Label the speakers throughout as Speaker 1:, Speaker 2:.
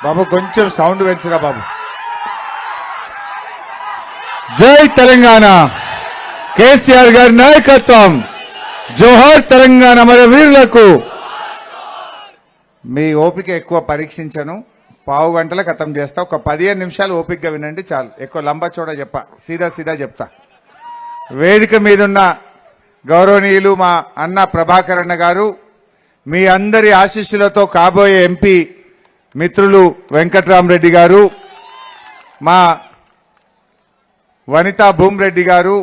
Speaker 1: బాబు కొంచెం సౌండ్ పెంచరా బాబు. జై తెలంగాణ, కేసీఆర్ గారి నాయకత్వం. జోహార్ తెలంగాణ మన వీరులకు. మీ ఓపిక ఎక్కువ పరీక్షించను, పావు గంటల ఖతం చేస్తా. ఒక 15 నిమిషాలు ఓపికగా వినండి చాలు. ఎక్కువ లంబా చోడ చెప్పా, సీదా చెప్తా. వేదిక మీదున్న గౌరవనీయులు మా అన్న ప్రభాకర్ అన్న గారు, మీ అందరి ఆశీస్సులతో కాబోయే ఎంపీ మిత్రులు వెంకట్రామరెడ్డి గారు, మా వనితా భూమిరెడ్డి గారు,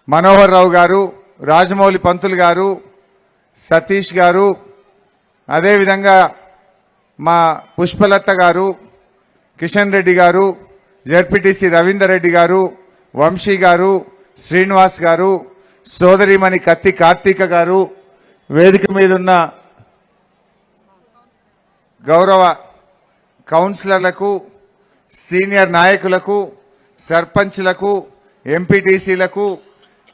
Speaker 1: మనోహర్ రావు గారు, రాజమౌళి పంతులు గారు, సతీష్ గారు, అదేవిధంగా మా పుష్పలత గారు, కిషన్ రెడ్డి గారు, జడ్పీటీసీ రవీందర్ రెడ్డి గారు, వంశీ గారు, శ్రీనివాస్ గారు, సోదరిమణి కత్తి కార్తీక గారు, వేదిక మీదున్న గౌరవ కౌన్సిలర్లకు, సీనియర్ నాయకులకు, సర్పంచ్లకు, ఎంపీటీసీలకు,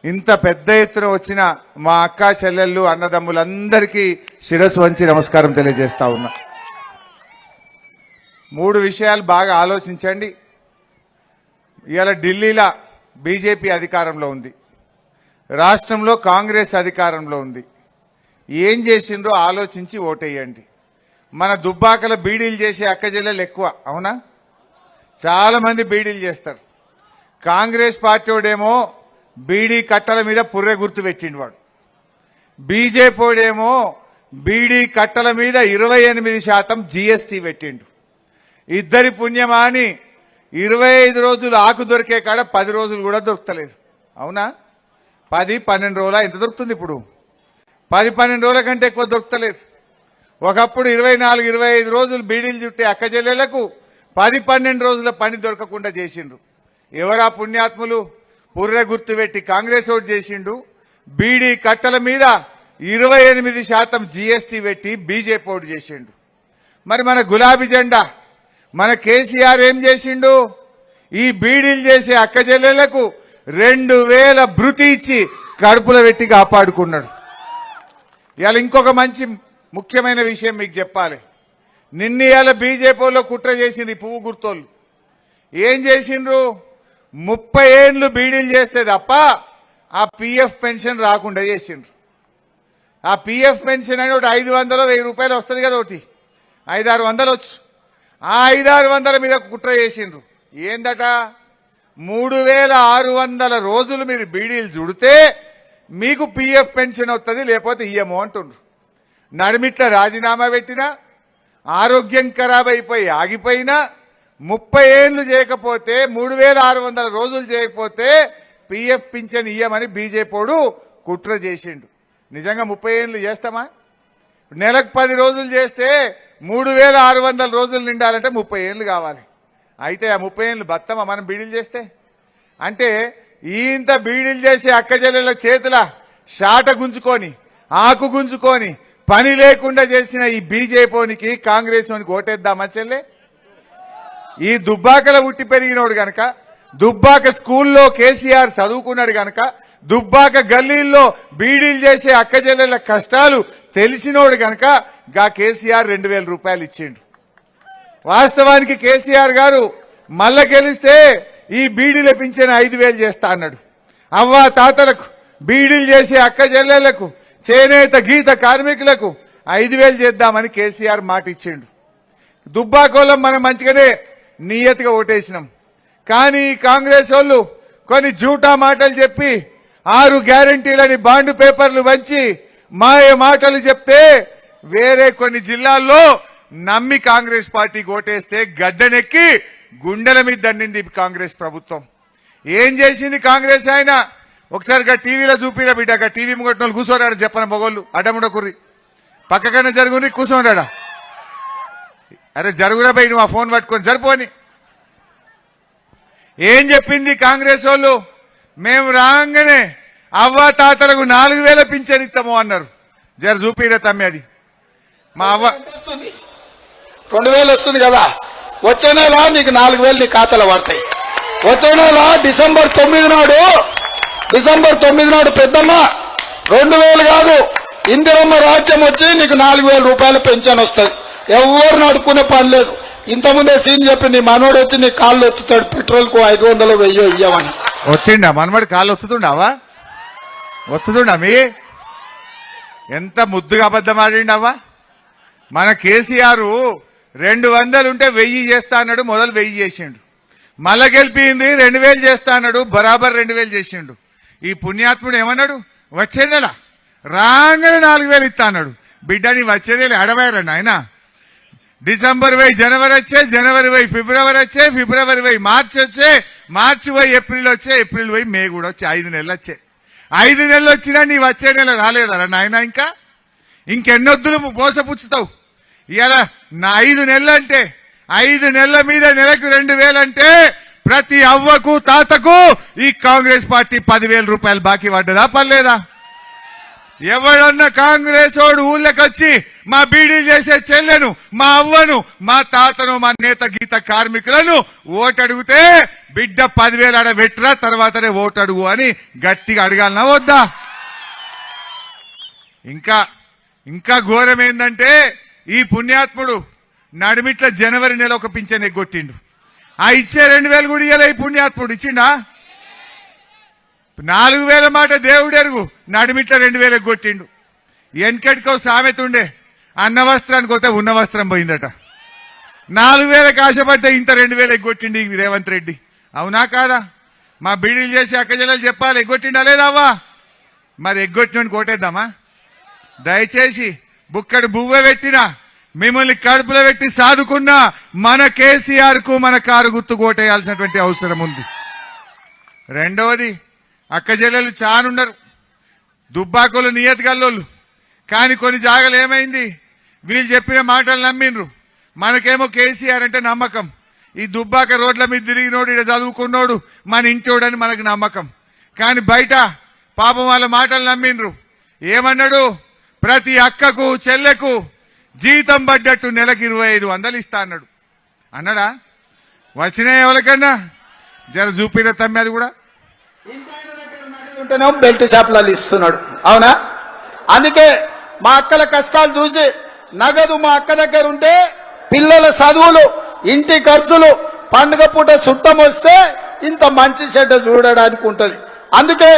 Speaker 1: ఇంత పెద్ద ఎత్తున వచ్చిన మా అక్కా చెల్లెళ్ళు అన్నదమ్ములందరికీ శిరస్సు వంచి నమస్కారం తెలియజేస్తా ఉన్నా. 3 విషయాలు బాగా ఆలోచించండి. ఇవాళ ఢిల్లీలో బీజేపీ అధికారంలో ఉంది, రాష్ట్రంలో కాంగ్రెస్ అధికారంలో ఉంది. ఏం చేసిండ్రో ఆలోచించి ఓటేయండి. మన దుబ్బాకల బీడీలు చేసే అక్కచెల్లెలు ఎక్కువ, అవునా? చాలా మంది బీడీలు చేస్తారు. కాంగ్రెస్ పార్టీ వాడేమో బీడీ కట్టల మీద పుర్రె గుర్తు పెట్టిండు వాడు. బీజేపీ వాడేమో బీడీ కట్టల మీద 28% జీఎస్టీ పెట్టిండు. ఇద్దరి పుణ్యమా అని 25 రోజులు ఆకు దొరికే కాడ 10 రోజులు కూడా దొరకలేదు, అవునా? 10-12 రోజుల ఎంత దొరుకుతుంది ఇప్పుడు? 10-12 రోజుల కంటే ఎక్కువ దొరకలేదు. ఒకప్పుడు 24-25 రోజులు బీడీలు చుట్టే అక్కచెల్లెలకు 10-12 రోజుల పని దొరకకుండా చేసిండ్రు. ఎవరా పుణ్యాత్ములు? పుర్రె గుర్తు పెట్టి కాంగ్రెస్ ఓటు చేసిండు. బీడీ కట్టల మీద 28% జీఎస్టీ పెట్టి బీజేపీ ఓటు చేసిండు. మరి మన గులాబీ జెండా మన కేసీఆర్ ఏం చేసిండు? ఈ బీడీలు చేసే అక్కచెల్లెళ్లకు 2000 భృతి ఇచ్చి కడుపులో పెట్టి కాపాడుకున్నాడు. ఇవాళ ఇంకొక మంచి ముఖ్యమైన విషయం మీకు చెప్పాలి. నిన్న ఇవాళ బీజేపీలో కుట్ర చేసింది పువ్వు గుర్తోళ్ళు. ఏం చేసిండ్రు? 30 ఏళ్ళు బీడీలు చేస్తే తప్ప ఆ పిఎఫ్ పెన్షన్ రాకుండా చేసిండ్రు. ఆ పిఎఫ్ పెన్షన్ అని ఒకటి 500-1000 రూపాయలు వస్తుంది కదా, ఒకటి 500-600 వచ్చు. ఆ 500-600 మీద కుట్ర చేసిండ్రు. ఏందట? 3600 రోజులు మీరు బీడీలు చుడితే మీకు పిఎఫ్ పెన్షన్ వస్తుంది, లేకపోతే ఇయ్యము అంటుండ్రు. నడిమిట్ల రాజీనామా పెట్టినా, ఆరోగ్యం ఖరాబ్ అయిపోయి ఆగిపోయినా, 30 ఏళ్ళు చేయకపోతే 3600 రోజులు చేయకపోతే పిఎఫ్ పింఛన్ ఇయ్యమని బీజేపీడు కుట్ర చేసిండు. నిజంగా 30 ఏళ్ళు చేస్తామా? నెలకు 10 రోజులు చేస్తే 3600 రోజులు నిండాలంటే 30 ఏళ్ళు కావాలి. అయితే ఆ 30 ఏళ్ళు బత్తమా మనం బీడీలు చేస్తే? అంటే ఇంత బీడీలు చేసే అక్కచెల్లెల చేతుల షాట గుంజుకొని, ఆకు గుంజుకొని పని లేకుండా చేసిన ఈ బీజేపీకి కాంగ్రెస్ వానికి ఓటేద్దామా చెల్లె? ఈ దుబ్బాకల ఉట్టి పెరిగినోడు గనక, దుబ్బాక స్కూల్లో కేసీఆర్ చదువుకున్నాడు గనక, దుబ్బాక గల్లీల్లో బీడీలు చేసే అక్కచెల్లెల కష్టాలు తెలిసినోడు గనక గా కేసీఆర్ 2000 రూపాయలు ఇచ్చిండు. వాస్తవానికి కేసీఆర్ గారు మళ్ళా గెలిస్తే ఈ బీడీల పింఛన్ 5000 చేస్తా అన్నాడు. అవ్వా తాతలకు, బీడీలు చేసే అక్కచెల్లెళ్లకు, చేనేత గీత కార్మికులకు 5000 చేద్దామని కేసీఆర్ మాట ఇచ్చిండు. దుబ్బాకోలం మనం మంచిగానే నియతిగా ఓటేసినాం. కానీ కాంగ్రెస్ వాళ్ళు కొన్ని జూటా మాటలు చెప్పి 6 గ్యారంటీలని బాండ్ పేపర్లు వంచి మాయ మాటలు చెప్తే వేరే కొన్ని జిల్లాల్లో నమ్మి కాంగ్రెస్ పార్టీకి ఓటేస్తే గద్దెనెక్కి గుండెల మీద దండింది కాంగ్రెస్ ప్రభుత్వం. ఏం చేసింది కాంగ్రెస్? ఆయన ఒకసారిగా టీవీలో చూపిరా బిడ్డ, టీవీ ముగట్టిన వాళ్ళు కూర్చోరాడు చెప్పన మొగోళ్ళు, అడ్డముడ కుర్రి పక్కకన్నా జరుగుని కూర్చోరాడా. అరే జరుగురా బై, నువ్వు ఆ ఫోన్ పట్టుకొని సరిపోని. ఏం చెప్పింది కాంగ్రెస్ వాళ్ళు? మేము రాగానే అవ్వ తాతలకు 4000 పింఛన్ ఇస్తాము అన్నారు. జర చూపిరా తమ్మి, అది మా అవ్వ
Speaker 2: 2000 వస్తుంది కదా, వచ్చే నెల నీకు 4000 నీ ఖాతాలో పడతాయి. వచ్చే నెల డిసెంబర్ 9 నాడు పెద్దమ్మ 2000 కాదు, ఇందిరమ్మ రాజ్యం వచ్చి నీకు 4000 రూపాయల పెన్షన్ వస్తుంది. ఎవరిని అడుక్కునే పని లేదు. ఇంతకుముందే సీన్ చెప్పి నీ మనోడు వచ్చి నీ కాళ్ళు ఒత్తుతాడు, పెట్రోల్ కు 500 1000 ఇయ్యమని.
Speaker 1: ఒత్తిండా మనమడి కాళ్ళు ఒత్తుతుండవా? ఒత్తుతుండా మీ ఎంత ముద్దుగా అబద్ధం ఆడిండవా? మన కేసీఆర్ 200 ఉంటే 1000 చేస్తా అన్నాడు, మొదలు 1000 చేసిండు. మళ్ళా గెలిపింది 2000 చేస్తా అన్నాడు, బరాబర్ 2000 చేసిండు. ఈ పుణ్యాత్ముడు ఏమన్నాడు? వచ్చే నెల రాగానే 4000 ఇస్తా అన్నాడు. బిడ్డని వచ్చే నెల అడవారండి ఆయన. డిసెంబర్ పోయి జనవరి వచ్చే, జనవరి పోయి ఫిబ్రవరి వచ్చే, ఫిబ్రవరి పోయి మార్చి వచ్చే, మార్చి పోయి ఏప్రిల్ వచ్చే, ఏప్రిల్ పోయి మే కూడా వచ్చే. 5 నెలలు వచ్చే. 5 నెలలు వచ్చినా నీ వచ్చే నెల రాలేదరా నాయన? ఇంకెన్నొద్దులు మోసపుచ్చుతావు. ఇలా నా 5 నెలలు అంటే 5 నెలల మీద నెలకు 2000 అంటే ప్రతి అవ్వకు తాతకు ఈ కాంగ్రెస్ పార్టీ 10,000 రూపాయలు బాకీ పడ్డదా పర్లేదా? ఎవడన్నా కాంగ్రెస్ వాడు ఊళ్ళకి వచ్చి మా బీడీలు చేసే చెల్లెను, మా అవ్వను, మా తాతను, మా నేత గీత కార్మికులను ఓటు అడిగితే బిడ్డ 10,000 ఆడ పెట్టరా తర్వాతనే ఓటు అడుగు అని గట్టిగా అడగాలనా వద్దా? ఇంకా ఘోరం ఏంటంటే ఈ పుణ్యాత్ముడు నడిమిట్ల జనవరి నెల ఒక పింఛన్ ఎగ్గొట్టిండు. ఆ ఇచ్చే 2000 కూడా ఇయ్యలే. ఈ పుణ్యాత్ముడు ఇచ్చిండా? 4000 మాట దేవుడెరుగు, నడిమిట్ల 2000 ఎగ్గొట్టిండు. వెనకటికో సామెత ఉండే, అన్న వస్త్రానికి పోతే ఉన్న వస్త్రం పోయిందట. 4000 ఆశపడితే ఇంత 2000 ఎగ్గొట్టిండు ఈ రేవంత్ రెడ్డి. అవునా కాదా? మా బీడీలు చేసి అక్కజల్లలు చెప్పాలి, ఎగ్గొట్టిండా లేదావా? మరి ఎగ్గొట్టినోని కోటేద్దామా? దయచేసి బుక్కడు బువ్వ పెట్టినా మిమ్మల్ని కడుపులో పెట్టి సాదుకున్నా మన కేసీఆర్ కు మన కారు గుర్తు కోటేయాల్సినటువంటి అవసరం ఉంది. రెండవది, అక్కజల్లెలు చానున్నారు, దుబ్బాకులు నియత్ గల్లోళ్ళు. కానీ కొన్ని జాగాలు ఏమైంది, వీళ్ళు చెప్పిన మాటలు నమ్మిండ్రు. మనకేమో కేసీఆర్ అంటే నమ్మకం. ఈ దుబ్బాక రోడ్ల మీద తిరిగినోడు, ఇక్కడ చదువుకున్నోడు మన ఇంటోడని మనకు నమ్మకం. కానీ బయట పాపం వాళ్ళ మాటలు నమ్మిండ్రు. ఏమన్నాడు? ప్రతి అక్కకు చెల్లెకు జీతం పడ్డట్టు నెలకు 2500 ఇస్తా అన్నాడు. అన్నాడా? వచ్చినాయి ఎవరికన్నా? జర చూపిన తమ్మి అది కూడా.
Speaker 2: ఉంటేనే బెల్ట్ షాపులలో ఇస్తున్నాడు. అవునా? అందుకే మా అక్కల కష్టాలు చూసి నగదు మా అక్క దగ్గర ఉంటే పిల్లల చదువులు, ఇంటి ఖర్చులు, పండుగ పూట చుట్టం వస్తే ఇంత మంచి చెడ్డ చూడడానికి ఉంటది. అందుకే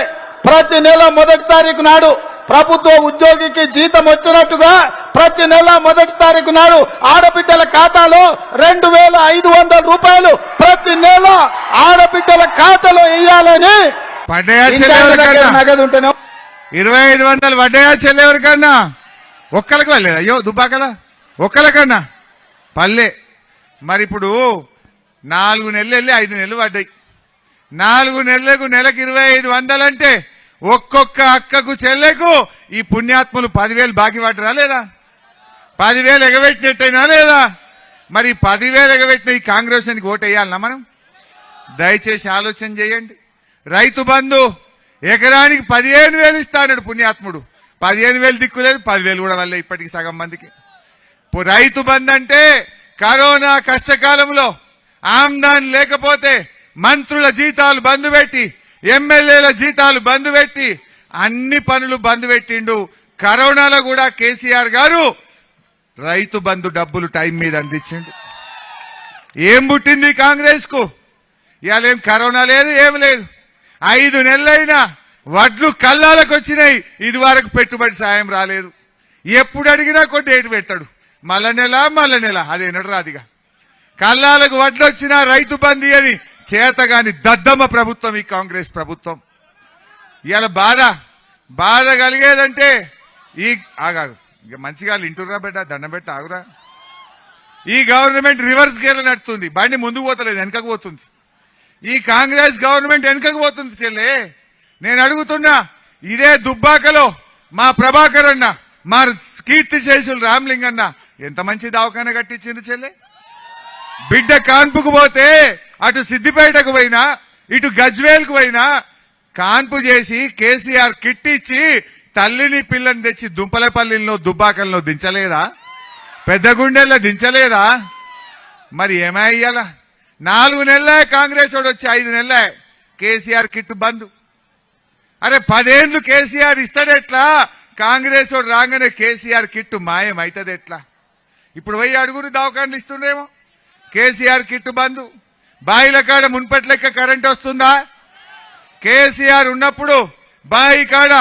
Speaker 2: ప్రతి నెల 1వ తారీఖు నాడు ప్రభుత్వ ఉద్యోగికి జీతం వచ్చినట్టుగా ప్రతి నెల 1వ తారీఖు నాడు ఆడబిడ్డల ఖాతాలో 2500 రూపాయలు ప్రతి నెల ఆడబిడ్డల ఖాతాలో వేయాలని నగదు ఉంటేనే
Speaker 1: 2500 పడ్డాయా చెల్లెవరికన్నా? ఒక్కరికి పడలేదు. అయ్యో దుబ్బాకలా ఒక్కరికన్నా పల్లె. మరి ఇప్పుడు 4 నెలలు వెళ్ళి 5 నెలలు పడ్డాయి. 4 నెలలకు నెలకు 2500 అంటే ఒక్కొక్క అక్కకు చెల్లెకు ఈ పుణ్యాత్ములు 10,000 బాకీ పట్టరా లేదా? 10,000 ఎగబెట్టినట్టయినా లేదా? మరి 10,000 ఎగబెట్టిన ఈ కాంగ్రెస్ కి ఓటు వేయాలన్నా మనం? దయచేసి ఆలోచన చేయండి. రైతు బంధు ఎకరానికి 15,000 ఇస్తాడు పుణ్యాత్ముడు. 15,000 దిక్కులేదు, 10,000 కూడా వల్లే ఇప్పటికి సగం మందికి. రైతు బంధు అంటే కరోనా కష్టకాలంలో ఆమ్దాన్ లేకపోతే మంత్రుల జీతాలు బంద్ పెట్టి, ఎమ్మెల్యేల జీతాలు బంద్ పెట్టి అన్ని పనులు బంద్ పెట్టిండు. కరోనాలో కూడా కేసీఆర్ గారు రైతు బంధు డబ్బులు టైం మీద అందించిండు. ఏం పుట్టింది కాంగ్రెస్ కు? ఇవాళ ఏం కరోనా లేదు, ఏం లేదు. 5 నెలలైనా వడ్లు కల్లాలకు వచ్చినాయి. ఇది వరకు పెట్టుబడి సాయం రాలేదు. ఎప్పుడు అడిగినా కొన్ని డేట్ పెడతాడు, మళ్ళ నెల అదేనడు రాదిగా. కల్లాలకు వడ్లు వచ్చినా రైతు బంధు అని చేతగాని దద్దమ్మ ప్రభుత్వం ఈ కాంగ్రెస్ ప్రభుత్వం. ఇవాళ బాధ కలిగేదంటే ఈ ఆగాగు ఇక మంచిగా ఇంటురా బిడ్డ, దండం పెట్ట ఆగురా. ఈ గవర్నమెంట్ రివర్స్ గేర్ నడుతుంది. బండి ముందుకు పోతలేదు, వెనకకు పోతుంది. ఈ కాంగ్రెస్ గవర్నమెంట్ వెనకకు పోతుంది చెల్లె. నేను అడుగుతున్నా, ఇదే దుబ్బాకలో మా ప్రభాకర్ అన్న, మా కీర్తి శేషులు రామ్లింగ్ అన్న ఎంత మంచి దవాఖాన కట్టించింది చెల్లె. బిడ్డ కాన్పుకు పోతే అటు సిద్దిపేటకు పోయినా, ఇటు గజ్వేల్కు పోయినా కాన్పు చేసి కేసీఆర్ కిట్ ఇచ్చి తల్లిని పిల్లని తెచ్చి దుంపలపల్లిలో దుబ్బాకల్లో దించలేదా? పెద్దగుండెల్లో దించలేదా? మరి ఏమయ్యాల? 4 నెలలే కాంగ్రెస్ వాడు వచ్చి 5 నెలలే కేసీఆర్ కిట్ బంద్. అరే 10 ఏళ్లు కేసీఆర్ ఇస్తాడెట్లా? కాంగ్రెస్ వాడు రాగానే కేసీఆర్ కిట్ మాయం అవుతుంది ఎట్లా? ఇప్పుడు పోయి అడుగురు దవాఖాన్లు ఇస్తుండ్రేమో. కేసీఆర్ కిట్టు బంధు, బాయిల కాడ మున్పటి లెక్క కరెంట్ వస్తుందా? కేసీఆర్ ఉన్నప్పుడు బాయి కాడ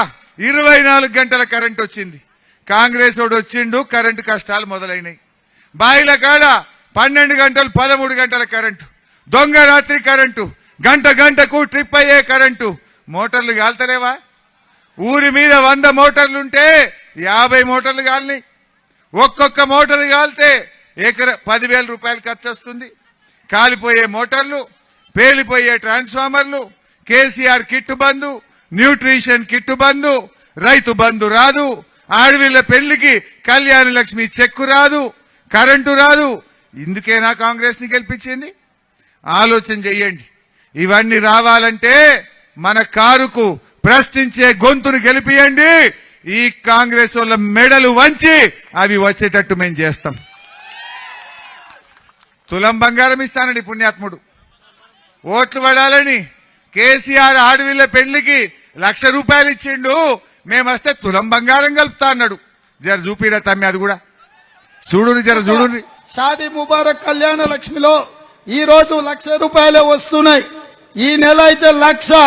Speaker 1: 24 గంటల కరెంట్ వచ్చింది. కాంగ్రెస్ వాడు వచ్చిండు, కరెంటు కష్టాలు మొదలైనాయి. బాయిల కాడ 12 గంటలు 13 గంటల కరెంటు, దొంగ రాత్రి కరెంటు, గంటకు ట్రిప్ అయ్యే కరెంటు. మోటార్లు కాల్తలేవా? ఊరి మీద 100 మోటార్లుంటే 50 మోటార్లు కాలినాయి. ఒక్కొక్క మోటార్ కాలితే 10,000 రూపాయలు ఖర్చు వస్తుంది. కాలిపోయే మోటార్లు, పేలిపోయే ట్రాన్స్ఫార్మర్లు, కేసీఆర్ కిట్టు బంధు, న్యూట్రిషన్ కిట్టు బంధు, రైతు బంధు రాదు, ఆడవిళ్ల పెళ్లికి కళ్యాణ లక్ష్మి చెక్కు రాదు, కరెంటు రాదు. ఇందుకేనా కాంగ్రెస్ ని గెలిపించింది? ఆలోచన చెయ్యండి. ఇవన్నీ రావాలంటే మన కారుకు ప్రశ్నించే గొంతును గెలిపియండి. ఈ కాంగ్రెస్ వాళ్ళ మెడలు వంచి అవి వచ్చేటట్టు మేము చేస్తాం. తులం బంగారం ఇస్తానండి పుణ్యాత్ముడు. ఓట్లు పడాలని కేసీఆర్ ఆడవిళ్ల పెళ్లికి 1,00,000 రూపాయలు ఇచ్చిండు. మేమొస్తే తులం బంగారం కలుపుతా అన్నాడు. జర చూపిరా తమ్మి, అది కూడా చూడుని, జర చూడుని.
Speaker 2: షాదీ ముబారక్ కళ్యాణ లక్ష్మిలో ఈ రోజు 1,00,000 రూపాయలే వస్తున్నాయి. ఈ నెల అయితే 1,00,000,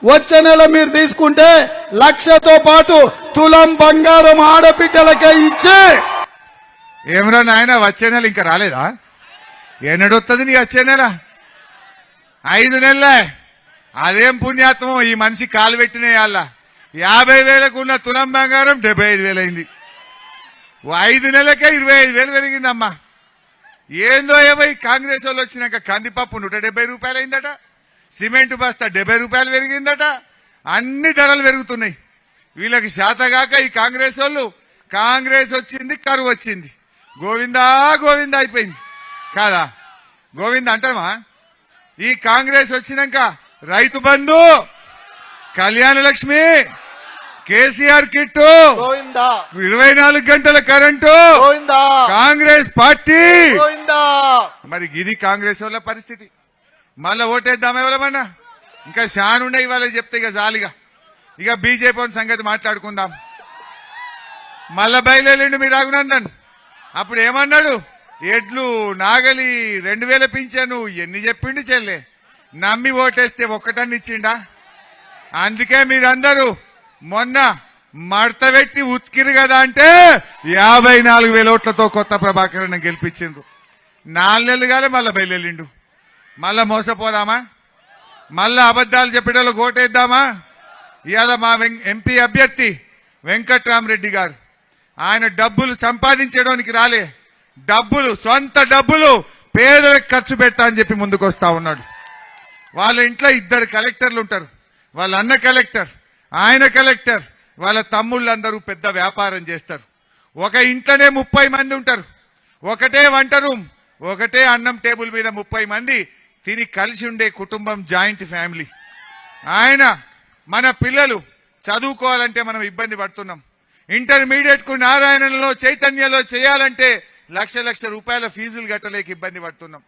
Speaker 2: వచ్చే నెల మీరు తీసుకుంటే 1,00,000తో పాటు తులం బంగారం ఆడబిడ్డలకే ఇచ్చే.
Speaker 1: ఏమరా నాయన, వచ్చే నెల ఇంకా రాలేదా? ఎన్నడొస్తుంది నీ వచ్చే నెల? 5 నెలలే. అదేం పుణ్యాత్మం, ఈ మనిషి కాలు పెట్టినేయాల. 50,000కు ఉన్న తులం బంగారం 75,000 అయింది. 5 నెలలకే 25,000 పెరిగిందమ్మా. ఏందో ఏమో ఈ కాంగ్రెస్ వాళ్ళు వచ్చినాక కందిపప్పు 170 రూపాయలు అయిందట, సిమెంట్ బస్తా 70 రూపాయలు పెరిగిందట. అన్ని ధరలు పెరుగుతున్నాయి. వీళ్ళకి శాతగాక ఈ కాంగ్రెస్ వాళ్ళు, కాంగ్రెస్ వచ్చింది కరువు వచ్చింది, గోవిందా గోవిందా అయిపోయింది కాదా? గోవింద అంటామా? ఈ కాంగ్రెస్ వచ్చినాక రైతు బంధు, కళ్యాణ లక్ష్మి, కేసీఆర్ కిట్టు, 24 గంటల కరెంటు, కాంగ్రెస్ పార్టీ. మరి ఇది కాంగ్రెస్ వాళ్ళ పరిస్థితి. మళ్ళా ఓటేద్దాం ఎవరమన్నా? ఇంకా షానుండే ఇవాళ చెప్తే ఇక జాలిగా. ఇక బీజేపీ సంగతి మాట్లాడుకుందాం. మళ్ళా బయలుదేరిండు మీ రఘునందన్. అప్పుడు ఏమన్నాడు? ఎడ్లు నాగలి 2,000 పింఛను ఎన్ని చెప్పిండు చెల్లె. నమ్మి ఓటేస్తే ఒక్కటన్ని ఇచ్చిండా? అందుకే మీరందరూ మొన్న మడతబెట్టి ఉతికిరు కదా అంటే 54,000 ఓట్లతో కొత్త ప్రభాకరన్ గెలిపించిండ్రు. 4 నెలలు కాలే మళ్ళా బయలుదేరిండు. మళ్ళా మోసపోదామా? మళ్ళా అబద్దాలు చెప్పేటోళ్ళు ఓటేద్దామా? ఇవాళ మా ఎంపీ అభ్యర్థి వెంకట్రామరెడ్డి గారు, ఆయన డబ్బులు సంపాదించడానికి రాలే, డబ్బులు సొంత డబ్బులు పేదలకు ఖర్చు పెట్టా అని చెప్పి ముందుకు వస్తా ఉన్నాడు. వాళ్ళ ఇంట్లో 2 కలెక్టర్లు ఉంటారు. వాళ్ళ అన్న కలెక్టర్, ఆయన కలెక్టర్, వాళ్ళ తమ్ముళ్ళందరూ పెద్ద వ్యాపారం చేస్తారు. ఒక ఇంట్లోనే 30 మంది ఉంటారు. ఒకటే వంట రూమ్, ఒకటే అన్నం టేబుల్ మీద 30 మంది తిని కలిసి ఉండే కుటుంబం, జాయింట్ ఫ్యామిలీ. ఆయన మన పిల్లలు చదువుకోవాలంటే మనం ఇబ్బంది పడుతున్నాం. ఇంటర్మీడియట్ కు నారాయణలో చైతన్యలో చేయాలంటే లక్ష రూపాయల ఫీజులు కట్టలేక ఇబ్బంది పడుతున్నాం.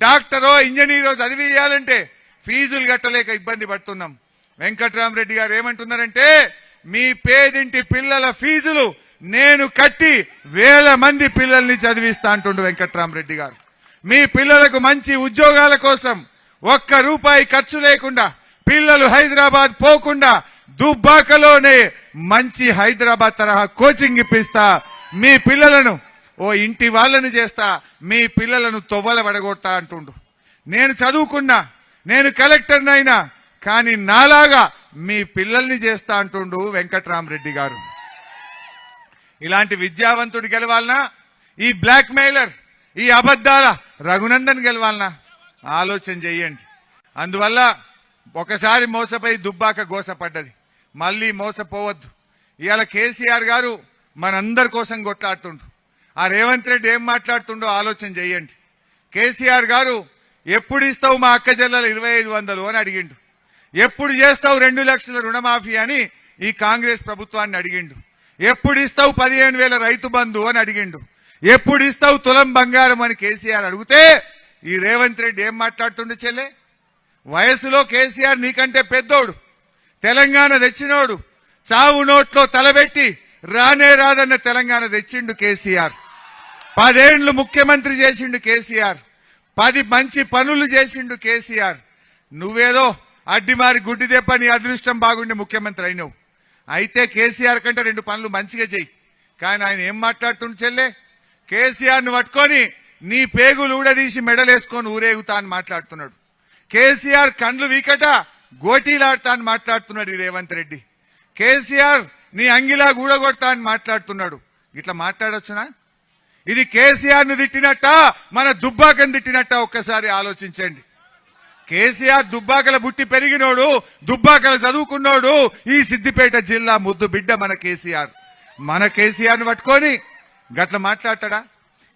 Speaker 1: డాక్టరో ఇంజనీరో చదివియాలంటే ఫీజులు కట్టలేక ఇబ్బంది పడుతున్నాం. వెంకట్రామరెడ్డి గారు ఏమంటున్నారంటే, మీ పేదింటి పిల్లల ఫీజులు నేను కట్టి 1000 మంది పిల్లల్ని చదివిస్తా అంటుండు వెంకట్రామరెడ్డి గారు. మీ పిల్లలకు మంచి ఉద్యోగాల కోసం 1 రూపాయి ఖర్చు లేకుండా, పిల్లలు హైదరాబాద్ పోకుండా దుబ్బాకలోనే మంచి హైదరాబాద్ తరహా కోచింగ్ ఇప్పిస్తా, మీ పిల్లలను ఓ ఇంటి వాళ్ళని చేస్తా, మీ పిల్లలను తొవ్వల పడగొడతా అంటుండు. నేను చదువుకున్నా, నేను కలెక్టర్నైనా, కానీ నాలాగా మీ పిల్లల్ని చేస్తా అంటుండు వెంకట్రామరెడ్డి గారు. ఇలాంటి విద్యావంతుడు గెలవాలనా? ఈ బ్లాక్ మెయిలర్, ఈ అబద్ధాల రఘునందన్ గెలవాలనా? ఆలోచన చెయ్యండి. అందువల్ల ఒకసారి మోసపోయి దుబ్బాక గోసపడ్డది, మళ్ళీ మోసపోవద్దు. ఇవాళ కేసీఆర్ గారు మనందరి కోసం కొట్లాడుతుండు. ఆ రేవంత్ రెడ్డి ఏం మాట్లాడుతుండో ఆలోచన చెయ్యండి. కేసీఆర్ గారు ఎప్పుడు ఇస్తావు మా అక్క చెల్లెలు 2,500 అని అడిగిండు. ఎప్పుడు చేస్తావు 2 లక్షల రుణమాఫీ అని ఈ కాంగ్రెస్ ప్రభుత్వాన్ని అడిగిండు. ఎప్పుడు ఇస్తావు 15,000 రైతు బంధు అని అడిగిండు. ఎప్పుడు ఇస్తావు తులం బంగారం అని కేసీఆర్ అడిగితే ఈ రేవంత్ రెడ్డి ఏం మాట్లాడుతుండు? చెల్లె, వయసులో కేసీఆర్ నీకంటే పెద్దోడు, తెలంగాణ తెచ్చినోడు, చావు నోట్లో తలబెట్టి రానే రాదన్న తెలంగాణ తెచ్చిండు కేసీఆర్. 10 ఏళ్లు ముఖ్యమంత్రి చేసిండు కేసీఆర్. 10 మంచి పనులు చేసిండు కేసీఆర్. నువ్వేదో అడ్డిమారి గుడ్డి దెబ్బ నీ అదృష్టం బాగుండి ముఖ్యమంత్రి అయినవు. అయితే కేసీఆర్ కంటే 2 పనులు మంచిగా చెయ్యి. కానీ ఆయన ఏం మాట్లాడుతుండు చెల్లె? కేసీఆర్ ను పట్టుకొని నీ పేగులు ఊడదీసి మెడలేసుకొని ఊరేగుతా అని మాట్లాడుతున్నాడు. కేసీఆర్ కండ్లు వీకట గోటీలాడతా అని మాట్లాడుతున్నాడు ఈ రేవంత్ రెడ్డి. కేసీఆర్ నీ అంగిలా గూడగొడతా అని మాట్లాడుతున్నాడు. ఇట్లా మాట్లాడొచ్చునా? ఇది కేసీఆర్ ను తిట్టినట్ట మన దుబ్బాకను తిట్టినట్ట? ఒక్కసారి ఆలోచించండి. కేసీఆర్ దుబ్బాకల బుట్టి పెరిగినోడు, దుబ్బాకల చదువుకున్నోడు, ఈ సిద్దిపేట జిల్లా ముద్దు బిడ్డ మన కేసీఆర్. మన కేసీఆర్ ను పట్టుకొని గట్ల మాట్లాడతాడా?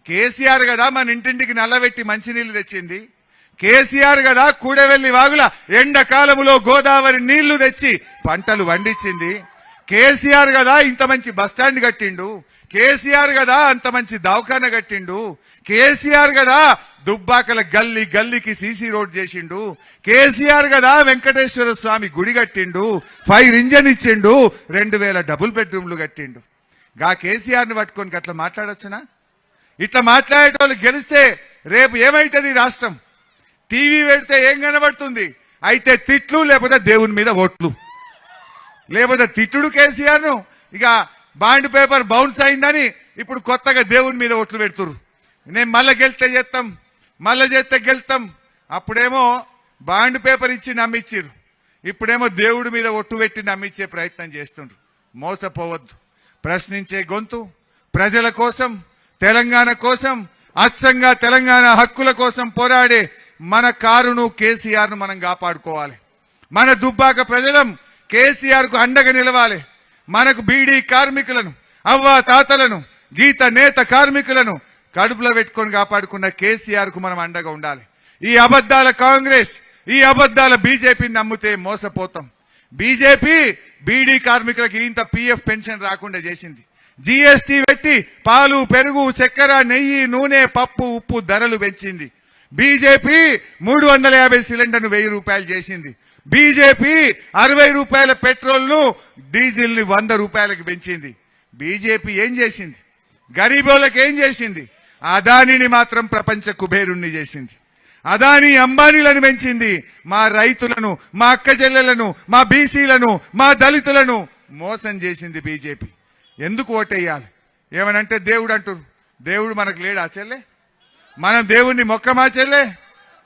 Speaker 1: కేసీఆర్ కదా మన ఇంటింటికి నల్లబెట్టి మంచినీళ్లు తెచ్చింది. కేసీఆర్ కదా కూడవెల్లి వాగుల ఎండాకాలములో గోదావరి నీళ్లు తెచ్చి పంటలు వండించింది. కేసీఆర్ కదా ఇంత మంచి బస్టాండ్ కట్టిండు. కేసీఆర్ కదా అంత మంచి దవాఖాన కట్టిండు. కేసీఆర్ కదా దుబ్బాకల గల్లీ గల్లీకి సీసీ రోడ్ చేసిండు. కేసీఆర్ కదా వెంకటేశ్వర స్వామి గుడి కట్టిండు, ఫైర్ ఇంజన్ ఇచ్చిండు, 2000 డబుల్ బెడ్రూమ్లు కట్టిండు. గా కేసీఆర్ ను పట్టుకొని అట్లా మాట్లాడొచ్చునా? ఇట్లా మాట్లాడేటోళ్ళు గెలిస్తే రేపు ఏమైతుంది రాష్ట్రం? టీవీ పెడితే ఏం కనబడుతుంది? అయితే తిట్లు, లేకపోతే దేవుని మీద ఓట్లు. లేకపోతే తిట్టుడు కేసీఆర్ ను, ఇక బాండ్ పేపర్ బౌన్స్ అయిందని ఇప్పుడు కొత్తగా దేవుని మీద ఓట్లు పెడుతురు. నేను మళ్ళా గెలిస్తే చేస్తాం, మళ్ళా చేస్తే గెలుతాం. అప్పుడేమో బాండ్ పేపర్ ఇచ్చి నమ్మిచ్చిరు, ఇప్పుడేమో దేవుడి మీద ఒట్టు పెట్టి నమ్మించే ప్రయత్నం చేస్తుండ్రు. మోసపోవద్దు. ప్రశ్నించే గొంతు, ప్రజల కోసం, తెలంగాణ కోసం, అచ్చంగా తెలంగాణ హక్కుల కోసం పోరాడే మన కారును, కేసీఆర్ ను మనం కాపాడుకోవాలి. మన దుబ్బాక ప్రజలం కేసీఆర్ కు అండగా నిలవాలి. మనకు బీడీ కార్మికులను, అవ్వ తాతలను, గీత నేత కార్మికులను కడుపులో పెట్టుకొని కాపాడుకున్న కేసీఆర్ కు మనం అండగా ఉండాలి. ఈ అబద్దాల కాంగ్రెస్, ఈ అబద్దాల బీజేపీని నమ్మితే మోసపోతాం. బీజేపీ బీడీ కార్మికులకు ఇంత పీఎఫ్ పెన్షన్ రాకుండా చేసింది. జీఎస్టీ పెట్టి పాలు, పెరుగు, చక్కెర, నెయ్యి, నూనె, పప్పు, ఉప్పు ధరలు పెంచింది. బీజేపీ 350 సిలిండర్ను 1000 రూపాయలు చేసింది. బీజేపీ 60 రూపాయల పెట్రోల్ ను, డీజిల్ ని 100 రూపాయలకు పెంచింది. బీజేపీ ఏం చేసింది? గరీబోళ్ళకి ఏం చేసింది? అదానిని మాత్రం ప్రపంచ కుబేరుణ్ణి చేసింది. అదాని అంబానీలను పెంచింది. మా రైతులను, మా అక్క చెల్లెలను, మా బీసీలను, మా దళితులను మోసం చేసింది బీజేపీ. ఎందుకు ఓటేయాలి? ఏమనంటే దేవుడు అంటారు. దేవుడు మనకు లేడా చెల్లె? మనం దేవుణ్ణి మొక్కమా చెల్లె?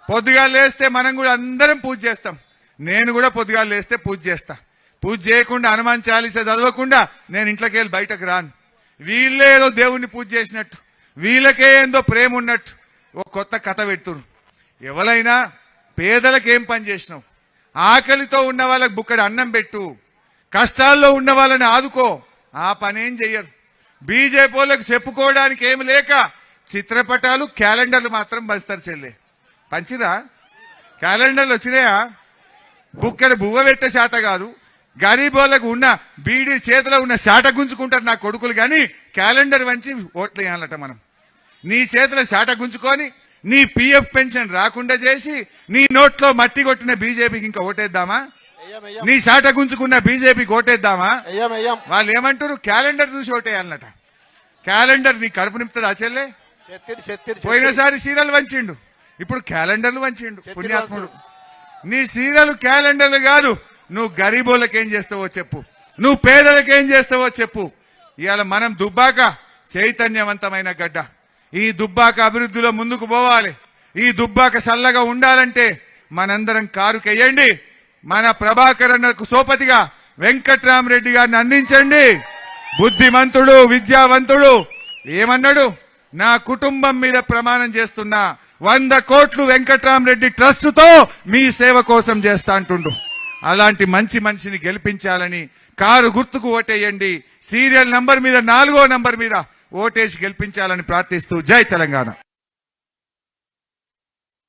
Speaker 1: పొద్దుగా లేస్తే మనం కూడా అందరం పూజ చేస్తాం. నేను కూడా పొద్దుగా లేస్తే పూజ చేస్తా. పూజ చేయకుండా హనుమాన్ చాలీసా చదవకుండా నేను ఇంట్లోకి వెళ్ళి బయటకు రాను. వీళ్ళే ఏదో దేవుణ్ణి పూజ చేసినట్టు, వీళ్ళకే ఏందో ప్రేమ ఉన్నట్టు ఒక కొత్త కథ పెడుతురు. ఎవరైనా పేదలకు ఏం పని చేసినావు? ఆకలితో ఉన్న వాళ్ళకి బుక్కడి అన్నం పెట్టు, కష్టాల్లో ఉన్న వాళ్ళని ఆదుకో. ఆ పనేం చెయ్యరు. బీజేపీ వాళ్ళకు చెప్పుకోవడానికి ఏమి లేక చిత్రపటాలు, క్యాలెండర్లు మాత్రం పంచుతారు చెల్లె. పంచిరా? క్యాలెండర్లు వచ్చినాయా? బుక్కడి బువ్వ పెట్టే శాత కాదు. గరీబోళ్ళకు ఉన్న బీడీ చేతిలో ఉన్న శాట గుంజుకుంటారు నా కొడుకులు, కానీ క్యాలెండర్ వంచి ఓట్లు వేయాలట మనం. నీ చేతిలో శాట గుంజుకొని నీ పీఎఫ్ పెన్షన్ రాకుండా చేసి నీ నోట్లో మట్టి కొట్టిన బీజేపీకి ఇంకా ఓటేద్దామా? నీ శాట గుంజుకున్న బీజేపీకి ఓటేద్దామా? వాళ్ళు ఏమంటారు? క్యాలెండర్ చూసి ఓటేయాలన్నట. క్యాలెండర్ నీ కడుపు నింపుతుంది ఆ చెల్లె? పోయినసారి సీరియల్ వంచిండు, ఇప్పుడు క్యాలెండర్లు వంచిండు పుణ్యాత్ముడు. నీ సీరియల్ క్యాలెండర్లు కాదు. నువ్వు గరీబోళ్ళకి ఏం చేస్తావో చెప్పు, నువ్వు పేదలకు ఏం చేస్తావో చెప్పు. ఇవాళ మనం దుబ్బాక చైతన్యవంతమైన గడ్డ. ఈ దుబ్బాక అభివృద్ధిలో ముందుకు పోవాలి. ఈ దుబ్బాక చల్లగా ఉండాలంటే మనందరం కారుకెయ్యండి. మన ప్రభాకర్ అన్నకు సోపతిగా వెంకట్రామరెడ్డి గారిని అందించండి. బుద్ధిమంతుడు, విద్యావంతుడు. ఏమన్నాడు? నా కుటుంబం మీద ప్రమాణం చేస్తున్నా 100 కోట్లు వెంకట్రామరెడ్డి ట్రస్ట్ తో మీ సేవ కోసం చేస్తా అంటుండు. అలాంటి మంచి మనిషిని గెలిపించాలని కారు గుర్తుకు ఓటేయండి. సీరియల్ నంబర్ మీద 4వ నంబర్ మీద ఓటేసి గెలిపించాలని ప్రార్థిస్తూ జై తెలంగాణ.